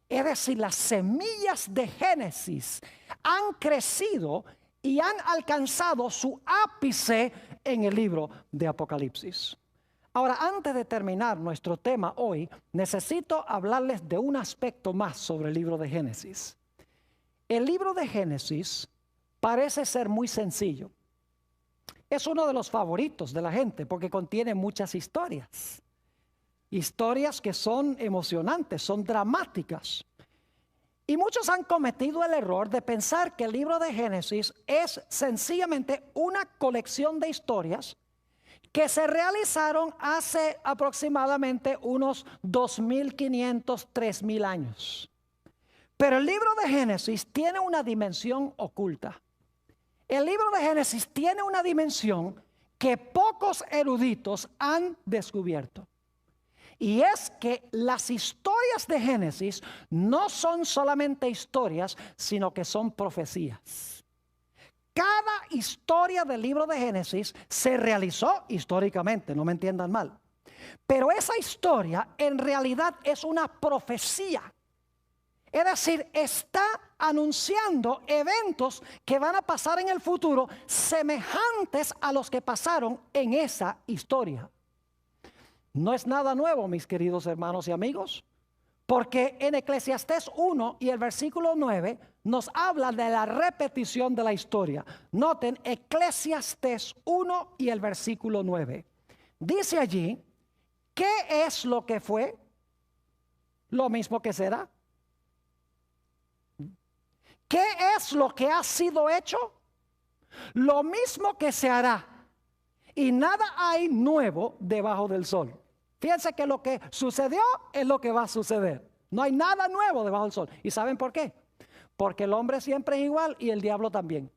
Es decir, las semillas de Génesis han crecido y han alcanzado su ápice en el libro de Apocalipsis. Ahora, antes de terminar nuestro tema hoy, necesito hablarles de un aspecto más sobre el libro de Génesis. El libro de Génesis parece ser muy sencillo. Es uno de los favoritos de la gente porque contiene muchas historias. Historias que son emocionantes, son dramáticas. Y muchos han cometido el error de pensar que el libro de Génesis es sencillamente una colección de historias que se realizaron hace aproximadamente unos 2.500, 3.000 años. Pero el libro de Génesis tiene una dimensión oculta. El libro de Génesis tiene una dimensión que pocos eruditos han descubierto. Y es que las historias de Génesis no son solamente historias, sino que son profecías. Cada historia del libro de Génesis se realizó históricamente, no me entiendan mal. Pero esa historia en realidad es una profecía. Es decir, está anunciando eventos que van a pasar en el futuro semejantes a los que pasaron en esa historia. No es nada nuevo, mis queridos hermanos y amigos, porque en Eclesiastés 1 y el versículo 9 nos habla de la repetición de la historia. Noten Eclesiastés 1 y el versículo 9. Dice allí, ¿qué es lo que fue? Lo mismo que será. ¿Qué es lo que ha sido hecho? Lo mismo que se hará. Y nada hay nuevo debajo del sol. Fíjense que lo que sucedió es lo que va a suceder. No hay nada nuevo debajo del sol. ¿Y saben por qué? Porque el hombre siempre es igual y el diablo también.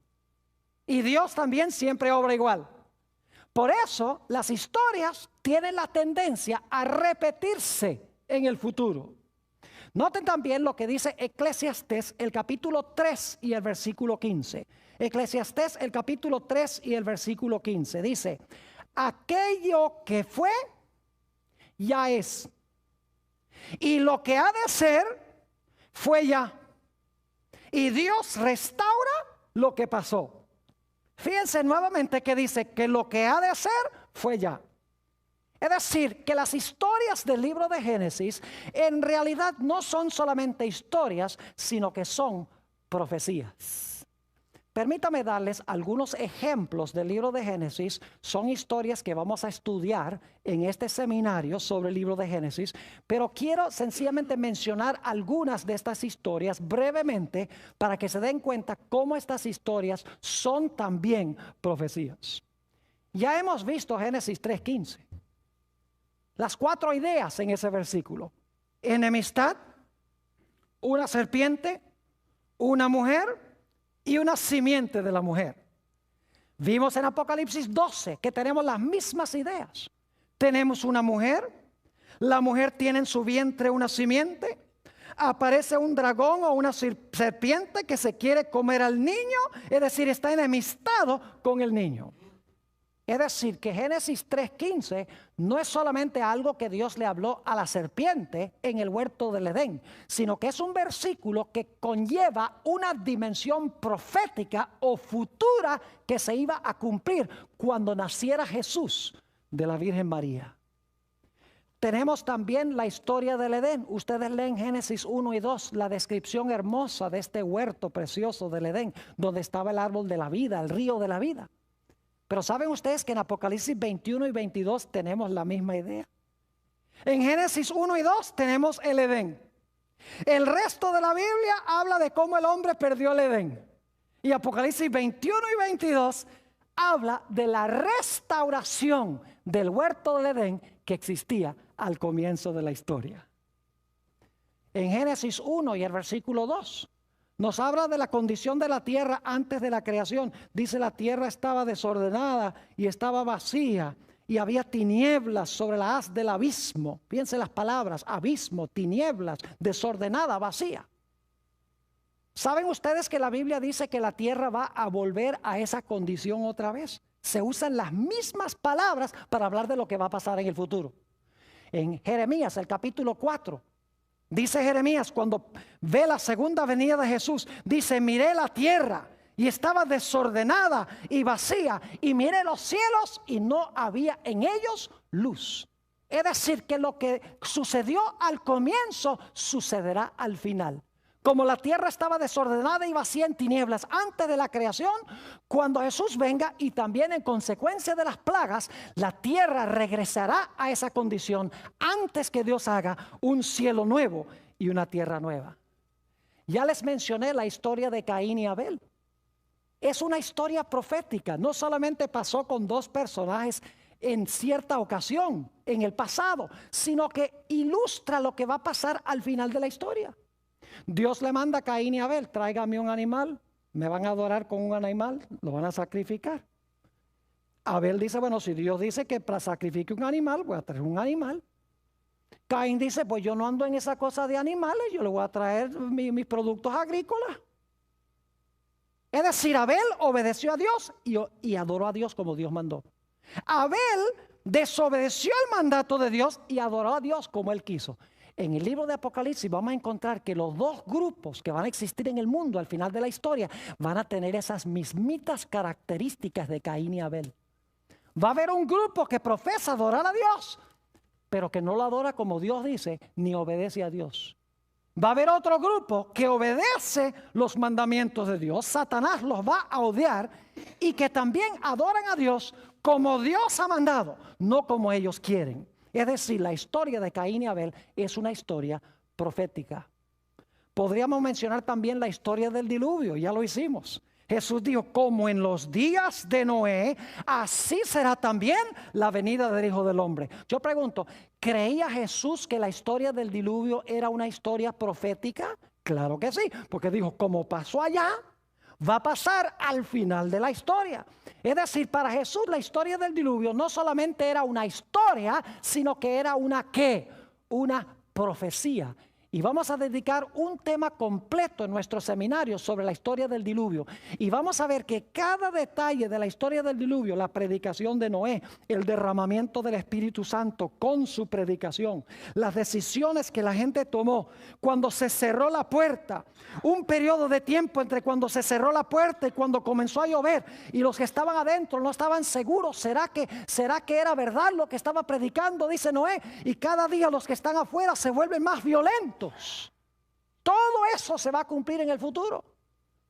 Y Dios también siempre obra igual. Por eso las historias tienen la tendencia a repetirse en el futuro. Noten también lo que dice Eclesiastés, el capítulo 3 y el versículo 15. Eclesiastés, el capítulo 3 y el versículo 15. Dice, aquello que fue, ya es. Y lo que ha de ser, fue ya. Y Dios restaura lo que pasó. Fíjense nuevamente que dice que lo que ha de ser, fue ya. Es decir, que las historias del libro de Génesis en realidad no son solamente historias, sino que son profecías. Permítame darles algunos ejemplos del libro de Génesis. Son historias que vamos a estudiar en este seminario sobre el libro de Génesis, pero quiero sencillamente mencionar algunas de estas historias brevemente para que se den cuenta cómo estas historias son también profecías. Ya hemos visto Génesis 3:15. Las 4 ideas en ese versículo. enemistad, una serpiente, una mujer y una simiente de la mujer. Vimos en Apocalipsis 12 que tenemos las mismas ideas. Tenemos una mujer, la mujer tiene en su vientre una simiente, aparece un dragón o una serpiente que se quiere comer al niño, es decir, está enemistado con el niño. Es decir, que Génesis 3:15 no es solamente algo que Dios le habló a la serpiente en el huerto del Edén, sino que es un versículo que conlleva una dimensión profética o futura que se iba a cumplir cuando naciera Jesús de la Virgen María. Tenemos también la historia del Edén. Ustedes leen Génesis 1 y 2, la descripción hermosa de este huerto precioso del Edén, donde estaba el árbol de la vida, el río de la vida. Pero ¿saben ustedes que en Apocalipsis 21 y 22 tenemos la misma idea? En Génesis 1 y 2 tenemos el Edén. El resto de la Biblia habla de cómo el hombre perdió el Edén. Y Apocalipsis 21 y 22 habla de la restauración del huerto del Edén que existía al comienzo de la historia. En Génesis 1 y el versículo 2 nos habla de la condición de la tierra antes de la creación. Dice: la tierra estaba desordenada y estaba vacía, y había tinieblas sobre la haz del abismo. Piensen las palabras: abismo, tinieblas, desordenada, vacía. ¿Saben ustedes que la Biblia dice que la tierra va a volver a esa condición otra vez? Se usan las mismas palabras para hablar de lo que va a pasar en el futuro. En Jeremías, el capítulo 4, dice Jeremías, cuando ve la segunda venida de Jesús, dice: miré la tierra y estaba desordenada y vacía, y miré los cielos y no había en ellos luz. Es decir, que lo que sucedió al comienzo sucederá al final. Como la tierra estaba desordenada y vacía en tinieblas antes de la creación, cuando Jesús venga y también en consecuencia de las plagas, la tierra regresará a esa condición antes que Dios haga un cielo nuevo y una tierra nueva. Ya les mencioné la historia de Caín y Abel. Es una historia profética. No solamente pasó con dos personajes en cierta ocasión en el pasado, sino que ilustra lo que va a pasar al final de la historia. Dios le manda a Caín y Abel: tráigame un animal, me van a adorar con un animal, lo van a sacrificar. Abel dice: bueno, si Dios dice que para sacrifique un animal, voy a traer un animal. Caín dice: pues yo no ando en esa cosa de animales, yo le voy a traer mis productos agrícolas. Es decir, Abel obedeció a Dios y adoró a Dios como Dios mandó. Abel desobedeció el mandato de Dios y adoró a Dios como él quiso. En el libro de Apocalipsis vamos a encontrar que los dos grupos que van a existir en el mundo al final de la historia van a tener esas mismitas características de Caín y Abel. Va a haber un grupo que profesa adorar a Dios, pero que no lo adora como Dios dice, ni obedece a Dios. Va a haber otro grupo que obedece los mandamientos de Dios. Satanás los va a odiar, y que también adoran a Dios como Dios ha mandado, no como ellos quieren. Es decir, la historia de Caín y Abel es una historia profética. Podríamos mencionar también la historia del diluvio, ya lo hicimos. Jesús dijo: como en los días de Noé, así será también la venida del Hijo del Hombre. Yo pregunto, ¿creía Jesús que la historia del diluvio era una historia profética? Claro que sí, porque dijo: como pasó allá, va a pasar al final de la historia. Es decir, para Jesús la historia del diluvio no solamente era una historia, sino que era una ¿qué? Una profecía. Y vamos a dedicar un tema completo en nuestro seminario sobre la historia del diluvio. Y vamos a ver que cada detalle de la historia del diluvio, la predicación de Noé, el derramamiento del Espíritu Santo con su predicación, las decisiones que la gente tomó cuando se cerró la puerta, un periodo de tiempo entre cuando se cerró la puerta y cuando comenzó a llover, y los que estaban adentro no estaban seguros. ¿Será que era verdad lo que estaba predicando? Dice Noé. Y cada día los que están afuera se vuelven más violentos. Todo eso se va a cumplir en el futuro.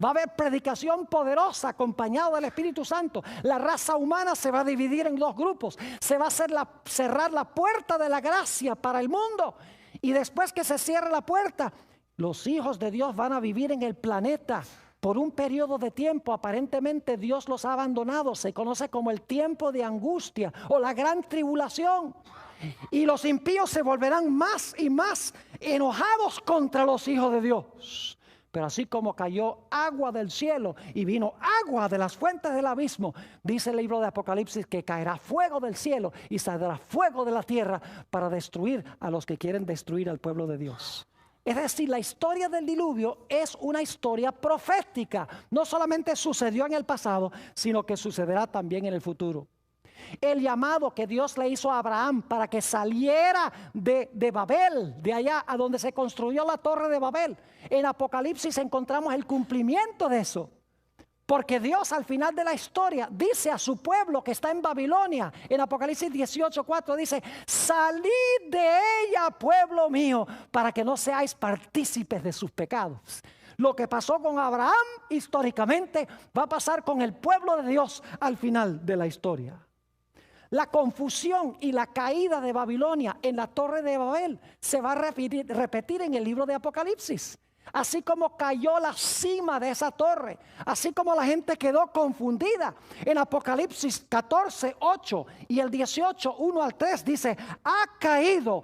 Va a haber predicación poderosa acompañada del Espíritu Santo. La raza humana se va a dividir en dos grupos. Se va a cerrar la puerta de la gracia para el mundo. Y después que se cierre la puerta, los hijos de Dios van a vivir en el planeta por un periodo de tiempo. Aparentemente Dios los ha abandonado. Se conoce como el tiempo de angustia o la gran tribulación. Y los impíos se volverán más y más enojados contra los hijos de Dios. Pero así como cayó agua del cielo y vino agua de las fuentes del abismo, dice el libro de Apocalipsis que caerá fuego del cielo y saldrá fuego de la tierra para destruir a los que quieren destruir al pueblo de Dios. Es decir, la historia del diluvio es una historia profética. No solamente sucedió en el pasado, sino que sucederá también en el futuro. El llamado que Dios le hizo a Abraham para que saliera de Babel, de allá a donde se construyó la torre de Babel. En Apocalipsis encontramos el cumplimiento de eso. Porque Dios al final de la historia dice a su pueblo que está en Babilonia, en Apocalipsis 18:4 dice: salid de ella, pueblo mío, para que no seáis partícipes de sus pecados. Lo que pasó con Abraham históricamente va a pasar con el pueblo de Dios al final de la historia. La confusión y la caída de Babilonia en la torre de Babel se va a repetir en el libro de Apocalipsis. Así como cayó la cima de esa torre, así como la gente quedó confundida. En Apocalipsis 14:8 y el 18:1 al 3 dice: ha caído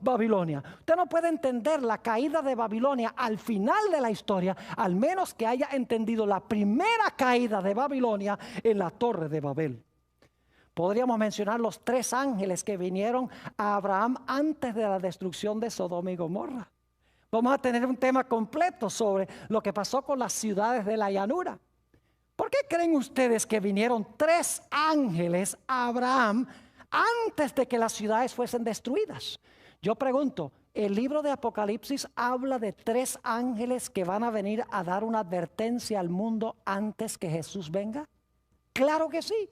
Babilonia. Usted no puede entender la caída de Babilonia al final de la historia, al menos que haya entendido la primera caída de Babilonia en la torre de Babel. Podríamos mencionar los 3 ángeles que vinieron a Abraham antes de la destrucción de Sodoma y Gomorra. Vamos a tener un tema completo sobre lo que pasó con las ciudades de la llanura. ¿Por qué creen ustedes que vinieron 3 ángeles a Abraham antes de que las ciudades fuesen destruidas? Yo pregunto, ¿el libro de Apocalipsis habla de 3 ángeles que van a venir a dar una advertencia al mundo antes que Jesús venga? Claro que sí.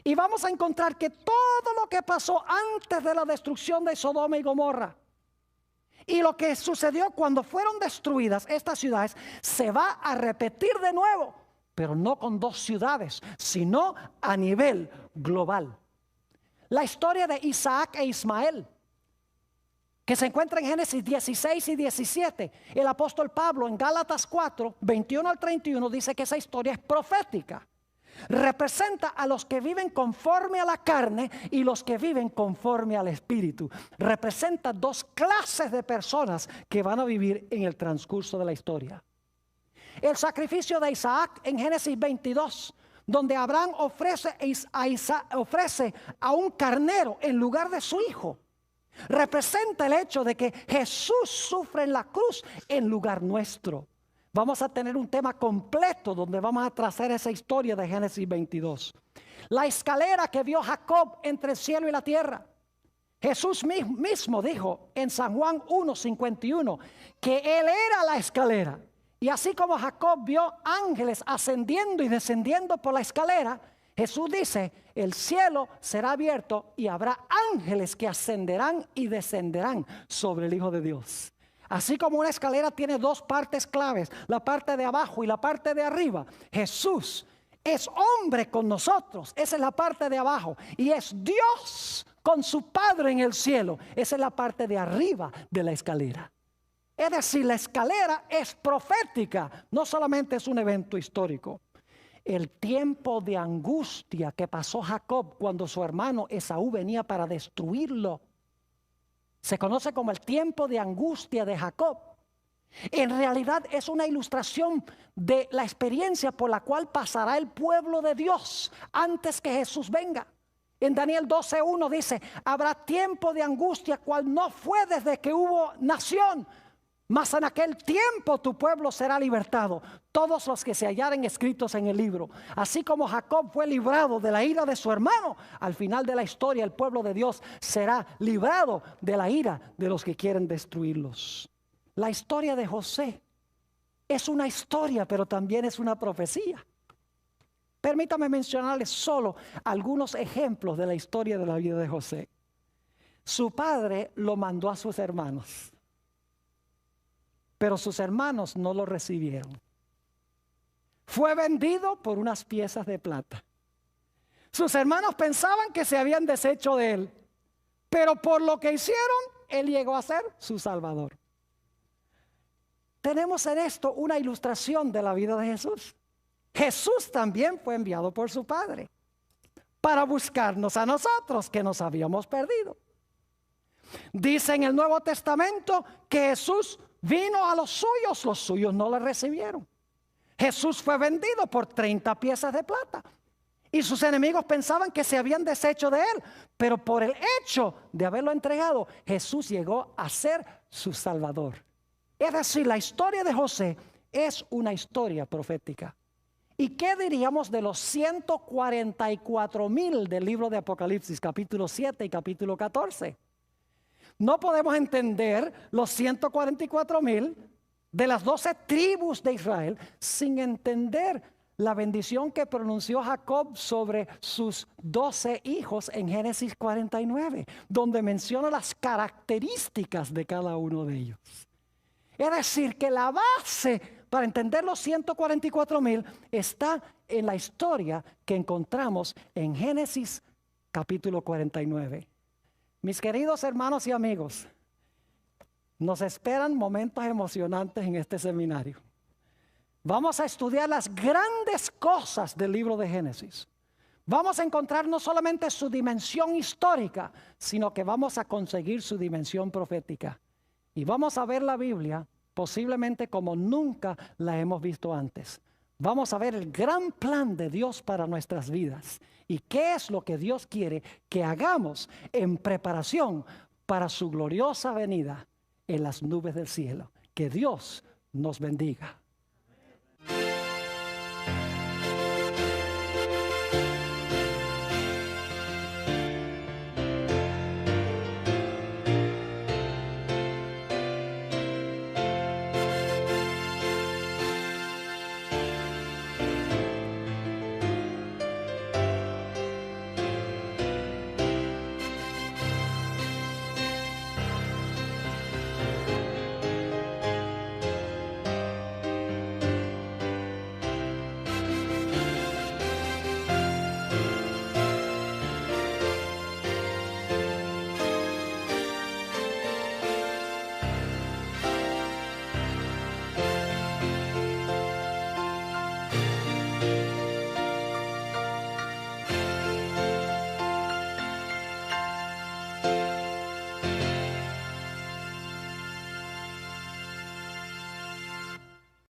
Y vamos a encontrar que todo lo que pasó antes de la destrucción de Sodoma y Gomorra y lo que sucedió cuando fueron destruidas estas ciudades se va a repetir de nuevo, pero no con 2 ciudades, sino a nivel global. La historia de Isaac e Ismael, que se encuentra en Génesis 16 y 17. El apóstol Pablo en Gálatas 4, 21 al 31 dice que esa historia es profética. Representa a los que viven conforme a la carne y los que viven conforme al espíritu. Representa 2 clases de personas que van a vivir en el transcurso de la historia. El sacrificio de Isaac en Génesis 22, donde Abraham ofrece a un carnero en lugar de su hijo, representa el hecho de que Jesús sufre en la cruz en lugar nuestro. Vamos a tener un tema completo donde vamos a trazar esa historia de Génesis 22. La escalera que vio Jacob entre el cielo y la tierra. Jesús mismo dijo en San Juan 1:51 que Él era la escalera. Y así como Jacob vio ángeles ascendiendo y descendiendo por la escalera, Jesús dice: el cielo será abierto y habrá ángeles que ascenderán y descenderán sobre el Hijo de Dios. Así como una escalera tiene 2 partes claves, la parte de abajo y la parte de arriba, Jesús es hombre con nosotros, esa es la parte de abajo, y es Dios con su Padre en el cielo, esa es la parte de arriba de la escalera. Es decir, la escalera es profética, no solamente es un evento histórico. El tiempo de angustia que pasó Jacob cuando su hermano Esaú venía para destruirlo se conoce como el tiempo de angustia de Jacob. En realidad es una ilustración de la experiencia por la cual pasará el pueblo de Dios antes que Jesús venga. En Daniel 12:1 dice: habrá tiempo de angustia cual no fue desde que hubo nación, mas en aquel tiempo tu pueblo será libertado, todos los que se hallaren escritos en el libro. Así como Jacob fue librado de la ira de su hermano, al final de la historia el pueblo de Dios será librado de la ira de los que quieren destruirlos. La historia de José es una historia, pero también es una profecía. Permítame mencionarles solo algunos ejemplos de la historia de la vida de José. Su padre lo mandó a sus hermanos, pero sus hermanos no lo recibieron. Fue vendido por unas piezas de plata. Sus hermanos pensaban que se habían deshecho de él, pero por lo que hicieron, él llegó a ser su salvador. Tenemos en esto una ilustración de la vida de Jesús. Jesús también fue enviado por su Padre para buscarnos a nosotros que nos habíamos perdido. Dice en el Nuevo Testamento que Jesús vino a los suyos no le recibieron. Jesús fue vendido por 30 piezas de plata. Y sus enemigos pensaban que se habían deshecho de él. Pero por el hecho de haberlo entregado, Jesús llegó a ser su Salvador. Es decir, la historia de José es una historia profética. ¿Y qué diríamos de los 144,000 del libro de Apocalipsis, capítulo 7 y capítulo 14? No podemos entender los 144,000 de las 12 tribus de Israel sin entender la bendición que pronunció Jacob sobre sus 12 hijos en Génesis 49, donde menciona las características de cada uno de ellos. Es decir, que la base para entender los 144,000 está en la historia que encontramos en Génesis capítulo 49. Mis queridos hermanos y amigos, nos esperan momentos emocionantes en este seminario. Vamos a estudiar las grandes cosas del libro de Génesis. Vamos a encontrar no solamente su dimensión histórica, sino que vamos a conseguir su dimensión profética. Y vamos a ver la Biblia posiblemente como nunca la hemos visto antes. Vamos a ver el gran plan de Dios para nuestras vidas y qué es lo que Dios quiere que hagamos en preparación para su gloriosa venida en las nubes del cielo. Que Dios nos bendiga.